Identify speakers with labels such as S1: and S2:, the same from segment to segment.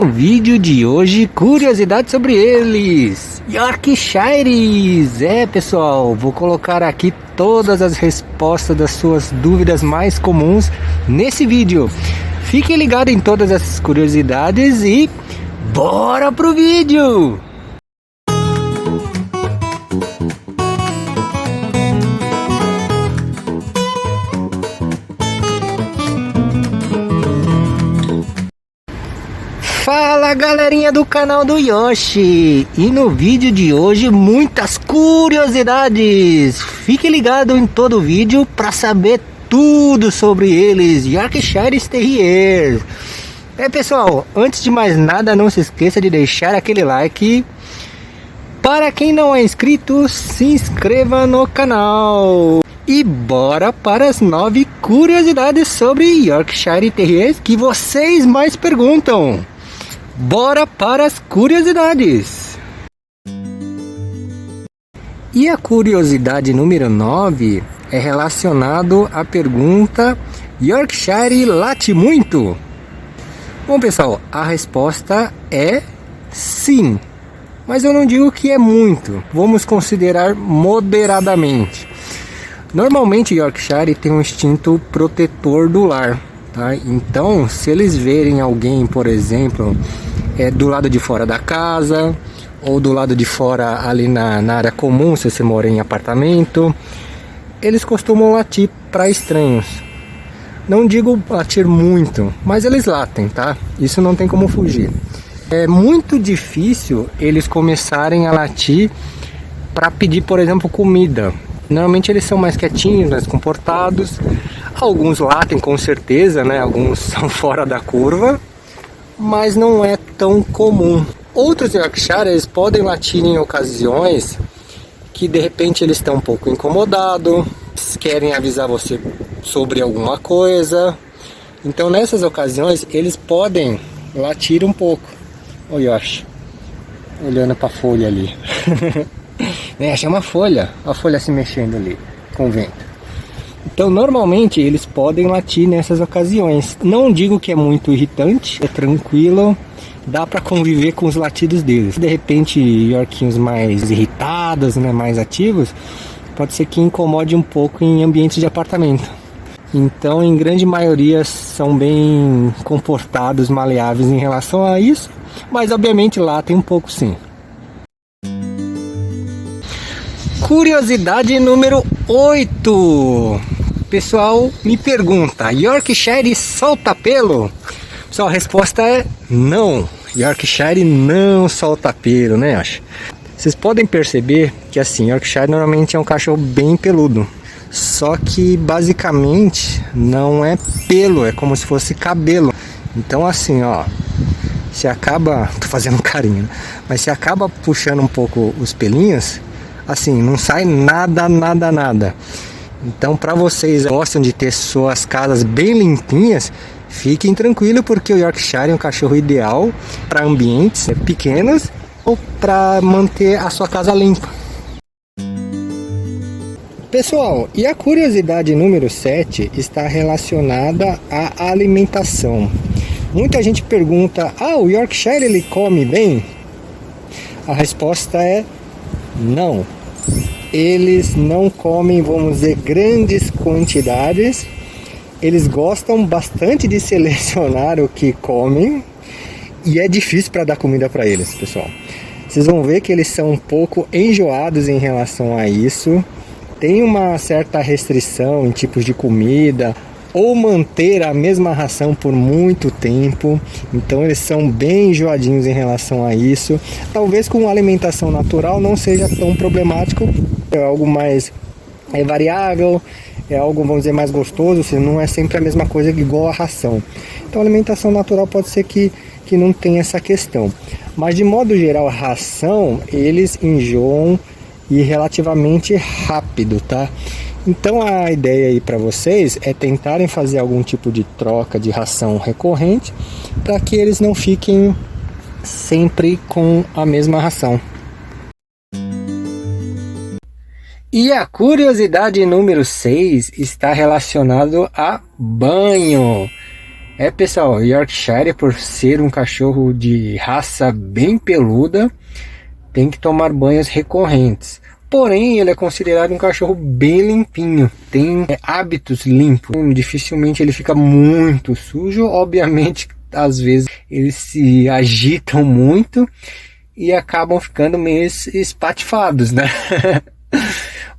S1: No vídeo de hoje, curiosidades sobre eles, Yorkshires. Pessoal, vou colocar aqui todas as respostas das suas dúvidas mais comuns nesse vídeo. Fiquem ligados em todas essas curiosidades e bora pro vídeo! Fala galerinha do canal do Yoshi, e no vídeo de hoje muitas curiosidades. Fique ligado em todo o vídeo para saber tudo sobre eles, Yorkshire Terriers. Pessoal, antes de mais nada, não se esqueça de deixar aquele like. Para quem não é inscrito, se inscreva no canal. E bora para as 9 curiosidades sobre Yorkshire Terriers que vocês mais perguntam. Bora para as curiosidades! E a curiosidade número 9 é relacionado à pergunta: Yorkshire late muito? Bom pessoal, a resposta é sim, mas eu não digo que é muito, vamos considerar moderadamente. Normalmente Yorkshire tem um instinto protetor do lar. Tá? Então, se eles verem alguém, por exemplo, do lado de fora da casa, ou do lado de fora ali na área comum, se você mora em apartamento, eles costumam latir para estranhos. Não digo latir muito, mas eles latem, tá? Isso não tem como fugir. É muito difícil eles começarem a latir para pedir, por exemplo, comida. Normalmente eles são mais quietinhos, mais comportados. Alguns latem com certeza, né? Alguns são fora da curva, mas não é tão comum. Outros Yorkshires podem latir em ocasiões que de repente eles estão um pouco incomodados, querem avisar você sobre alguma coisa. Então nessas ocasiões eles podem latir um pouco. O Yoshi olhando para a folha ali. Achei uma folha, a folha se mexendo ali com o vento. Então normalmente eles podem latir nessas ocasiões. Não digo que é muito irritante, é tranquilo, dá para conviver com os latidos deles. De repente Yorkinhos mais irritados, né, mais ativos, pode ser que incomode um pouco em ambientes de apartamento. Então em grande maioria são bem comportados, maleáveis em relação a isso, mas obviamente latem um pouco sim. Curiosidade número 8. Pessoal me pergunta: Yorkshire solta pelo? Pessoal, a resposta é não. Yorkshire não solta pelo, né? Acho. Vocês podem perceber que assim, Yorkshire normalmente é um cachorro bem peludo. Só que basicamente não é pelo, é como se fosse cabelo. Então assim, ó, se acaba, tô fazendo um carinho, mas se acaba puxando um pouco os pelinhos, assim, não sai nada. Então, para vocês que gostam de ter suas casas bem limpinhas, fiquem tranquilos, porque o Yorkshire é um cachorro ideal para ambientes pequenos ou para manter a sua casa limpa. Pessoal, e a curiosidade número 7 está relacionada à alimentação. Muita gente pergunta: o Yorkshire ele come bem? A resposta é não. Eles não comem, vamos dizer, grandes quantidades. Eles gostam bastante de selecionar o que comem, e é difícil para dar comida para eles, pessoal. Vocês vão ver que eles são um pouco enjoados em relação a isso. Tem uma certa restrição em tipos de comida, ou manter a mesma ração por muito tempo. Então eles são bem enjoadinhos em relação a isso. Talvez com alimentação natural não seja tão problemático, é algo mais variável, é algo, vamos dizer, mais gostoso, não é sempre a mesma coisa igual a ração. Então a alimentação natural pode ser que não tenha essa questão, mas de modo geral a ração eles enjoam e relativamente rápido, tá? Então a ideia aí para vocês é tentarem fazer algum tipo de troca de ração recorrente, para que eles não fiquem sempre com a mesma ração. E a curiosidade número 6 está relacionado a banho. Pessoal, Yorkshire, por ser um cachorro de raça bem peluda, tem que tomar banhos recorrentes. Porém, ele é considerado um cachorro bem limpinho, tem hábitos limpos. Dificilmente ele fica muito sujo. Obviamente, às vezes eles se agitam muito e acabam ficando meio espatifados, né?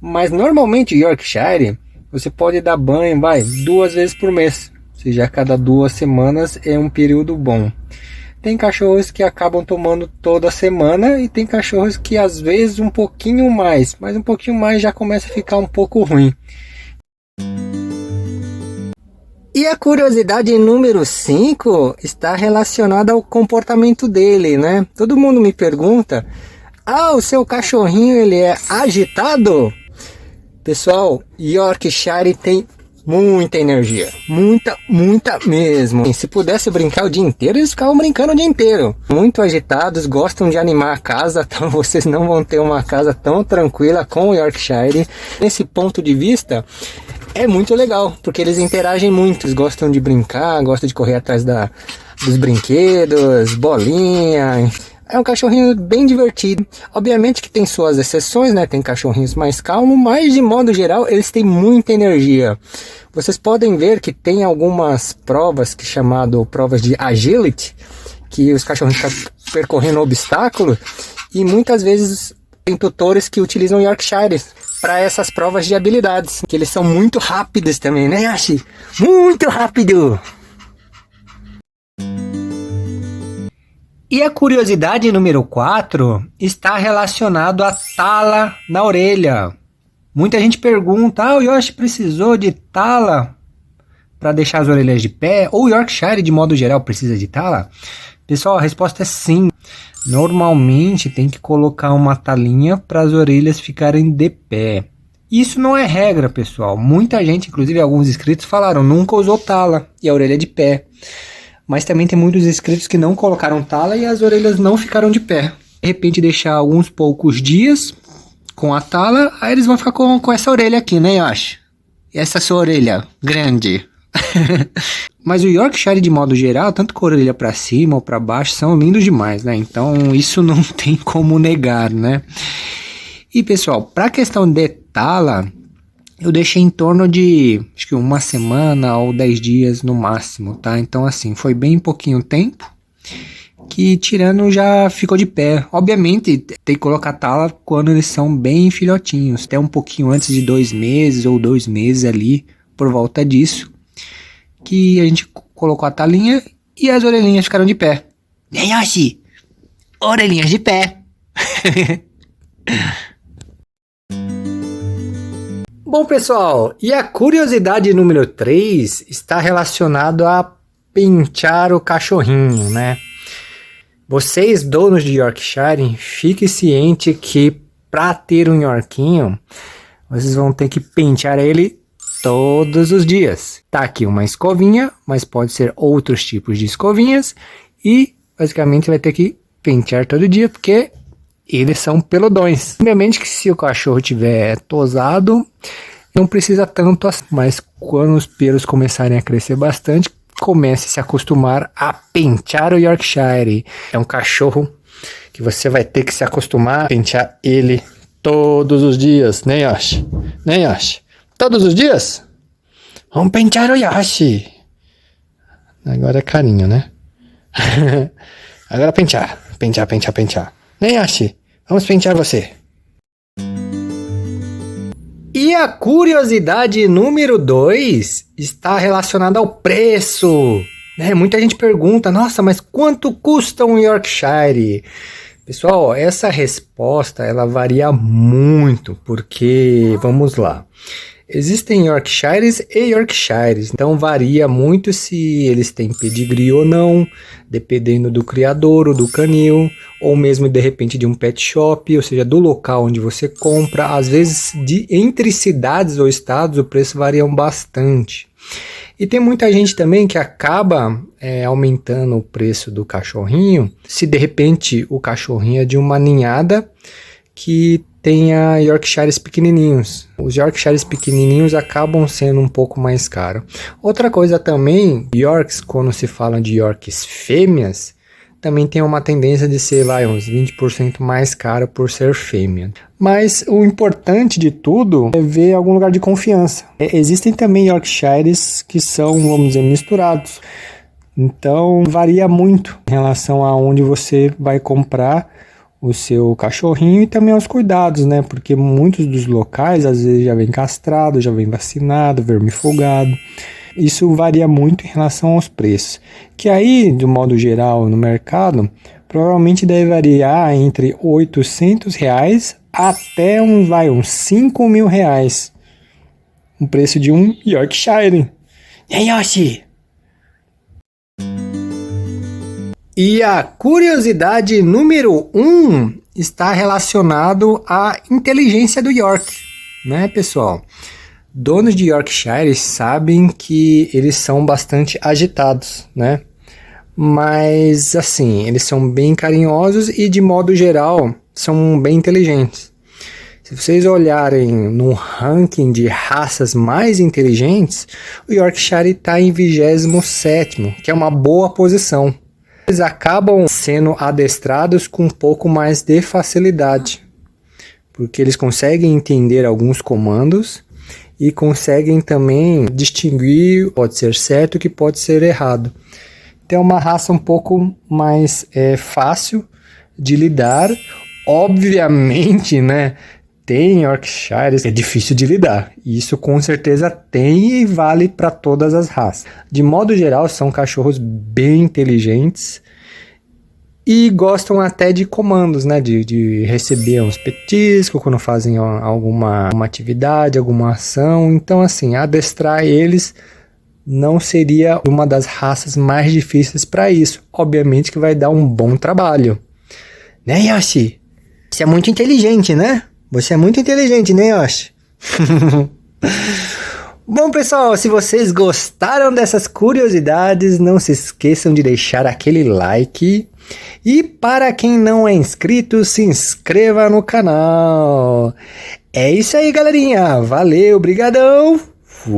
S1: Mas normalmente Yorkshire, você pode dar banho, 2 vezes por mês. Ou seja, a cada 2 semanas é um período bom. Tem cachorros que acabam tomando toda semana e tem cachorros que às vezes um pouquinho mais, mas um pouquinho mais já começa a ficar um pouco ruim. E a curiosidade número 5 está relacionada ao comportamento dele, né? Todo mundo me pergunta: o seu cachorrinho ele é agitado? Pessoal, Yorkshire tem muita energia, muita mesmo. Se pudesse brincar o dia inteiro, eles ficavam brincando o dia inteiro. Muito agitados, gostam de animar a casa, então vocês não vão ter uma casa tão tranquila com o Yorkshire. Nesse ponto de vista, é muito legal, porque eles interagem muito, eles gostam de brincar, gostam de correr atrás dos brinquedos, bolinha. É um cachorrinho bem divertido. Obviamente que tem suas exceções, né? Tem cachorrinhos mais calmos, mas de modo geral eles têm muita energia. Vocês podem ver que tem algumas provas que chamado provas de agility, que os cachorrinhos estão percorrendo obstáculos, e muitas vezes tem tutores que utilizam Yorkshires para essas provas de habilidades, que eles são muito rápidos também, né, Yashi? Muito rápido! E a curiosidade número 4 está relacionado à tala na orelha. Muita gente pergunta: o Yoshi precisou de tala para deixar as orelhas de pé? Ou o Yorkshire de modo geral precisa de tala? Pessoal, a resposta é sim. Normalmente tem que colocar uma talinha para as orelhas ficarem de pé. Isso não é regra, pessoal. Muita gente, inclusive alguns inscritos, falaram: nunca usou tala e a orelha é de pé. Mas também tem muitos inscritos que não colocaram tala e as orelhas não ficaram de pé. De repente deixar alguns poucos dias com a tala, aí eles vão ficar com essa orelha aqui, né, Yoshi? Essa sua orelha grande. Mas o Yorkshire de modo geral, tanto com a orelha para cima ou para baixo, são lindos demais, né? Então isso não tem como negar, né? E pessoal, para a questão de tala, eu deixei em torno de, acho que 1 semana ou 10 dias no máximo, tá? Então assim, foi bem pouquinho tempo que tirando já ficou de pé. Obviamente tem que colocar tala quando eles são bem filhotinhos, até um pouquinho antes de 2 meses ou 2 meses ali, por volta disso, que a gente colocou a talinha e as orelhinhas ficaram de pé. Yoshi, orelhinhas de pé. Bom, pessoal, e a curiosidade número 3 está relacionado a pentear o cachorrinho, né? Vocês, donos de Yorkshire, fiquem cientes que para ter um Yorkinho, vocês vão ter que pentear ele todos os dias. Tá aqui uma escovinha, mas pode ser outros tipos de escovinhas e basicamente vai ter que pentear todo dia, porque eles são peludões. Obviamente que se o cachorro tiver tosado, não precisa tanto assim, mas quando os pelos começarem a crescer bastante, comece a se acostumar a pentear o Yorkshire. É um cachorro que você vai ter que se acostumar a pentear ele todos os dias, né, Yoshi? Né, Yoshi? Todos os dias? Vamos pentear o Yoshi. Agora é carinho, né? Agora pentear. Pentear. Né, Yoshi? Vamos pentear você. E a curiosidade número 2 está relacionada ao preço. Muita gente pergunta: nossa, mas quanto custa um Yorkshire? Pessoal, essa resposta ela varia muito, porque, vamos lá, existem Yorkshires e Yorkshires, então varia muito se eles têm pedigree ou não, dependendo do criador ou do canil, ou mesmo de repente de um pet shop, ou seja, do local onde você compra. Às vezes entre cidades ou estados o preço varia bastante. E tem muita gente também que acaba aumentando o preço do cachorrinho, se de repente o cachorrinho é de uma ninhada que tenha Yorkshires pequenininhos. Os Yorkshires pequenininhos acabam sendo um pouco mais caros. Outra coisa também, Yorks, quando se fala de Yorks fêmeas, também tem uma tendência de ser uns 20% mais caro por ser fêmea. Mas o importante de tudo é ver algum lugar de confiança. Existem também Yorkshires que são, vamos dizer, misturados. Então varia muito em relação a onde você vai comprar o seu cachorrinho e também aos cuidados, né? Porque muitos dos locais às vezes já vem castrado, já vem vacinado, vermifugado. Isso varia muito em relação aos preços. Que aí, de modo geral, no mercado, provavelmente deve variar entre R$800 até uns R$5.000. O preço de um Yorkshire. E aí, Yoshi? E a curiosidade número 1 está relacionado à inteligência do York, né, pessoal? Donos de Yorkshire sabem que eles são bastante agitados, né? Mas, assim, eles são bem carinhosos e, de modo geral, são bem inteligentes. Se vocês olharem no ranking de raças mais inteligentes, o Yorkshire está em 27º, que é uma boa posição. Eles acabam sendo adestrados com um pouco mais de facilidade, porque eles conseguem entender alguns comandos e conseguem também distinguir o que pode ser certo e o que pode ser errado. Então é uma raça um pouco mais fácil de lidar. Obviamente, né, tem Yorkshires que é difícil de lidar. Isso com certeza tem e vale para todas as raças. De modo geral, são cachorros bem inteligentes e gostam até de comandos, né? De receber uns petiscos quando fazem alguma atividade, alguma ação. Então, assim, adestrar eles não seria uma das raças mais difíceis para isso. Obviamente que vai dar um bom trabalho. Né, Yoshi? Você é muito inteligente, né? Você é muito inteligente, né, Yoshi? Bom, pessoal, se vocês gostaram dessas curiosidades, não se esqueçam de deixar aquele like. E para quem não é inscrito, se inscreva no canal. É isso aí, galerinha. Valeu, brigadão. Fui!